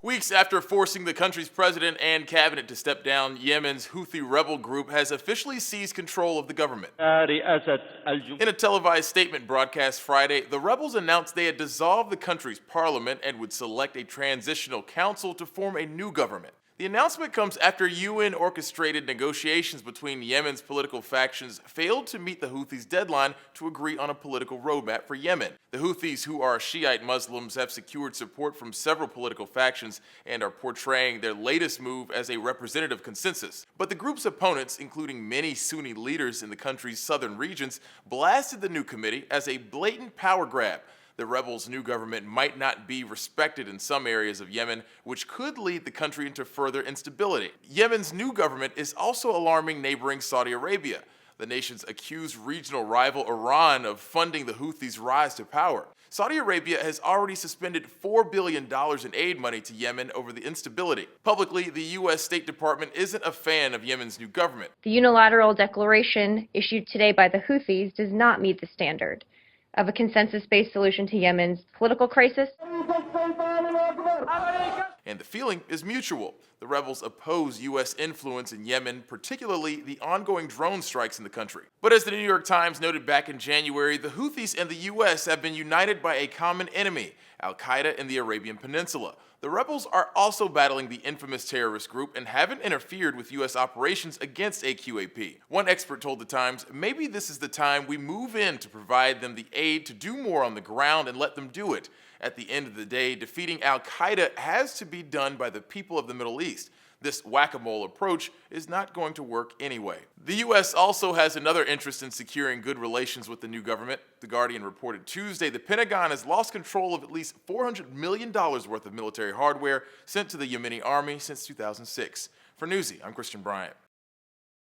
Weeks after forcing the country's president and cabinet to step down, Yemen's Houthi rebel group has officially seized control of the government. In a televised statement broadcast Friday, the rebels announced they had dissolved the country's parliament and would select a transitional council to form a new government. The announcement comes after UN-orchestrated negotiations between Yemen's political factions failed to meet the Houthis' deadline to agree on a political roadmap for Yemen. The Houthis, who are Shiite Muslims, have secured support from several political factions and are portraying their latest move as a representative consensus. But the group's opponents, including many Sunni leaders in the country's southern regions, blasted the new committee as a blatant power grab. The rebels' new government might not be respected in some areas of Yemen, which could lead the country into further instability. Yemen's new government is also alarming neighboring Saudi Arabia. The nation's accused regional rival Iran of funding the Houthis' rise to power. Saudi Arabia has already suspended $4 billion in aid money to Yemen over the instability. Publicly, the U.S. State Department isn't a fan of Yemen's new government. The unilateral declaration issued today by the Houthis does not meet the standard of a consensus-based solution to Yemen's political crisis. And the feeling is mutual. The rebels oppose U.S. influence in Yemen, particularly the ongoing drone strikes in the country. But as the New York Times noted back in January, the Houthis and the U.S. have been united by a common enemy, al-Qaeda in the Arabian Peninsula. The rebels are also battling the infamous terrorist group and haven't interfered with U.S. operations against AQAP. One expert told the Times, maybe this is the time we move in to provide them the aid to do more on the ground and let them do it. At the end of the day, defeating al-Qaeda has to be done by the people of the Middle East. This whack-a-mole approach is not going to work anyway. The U.S. also has another interest in securing good relations with the new government. The Guardian reported Tuesday the Pentagon has lost control of at least $400 million worth of military hardware sent to the Yemeni army since 2006. For Newsy, I'm Christian Bryant.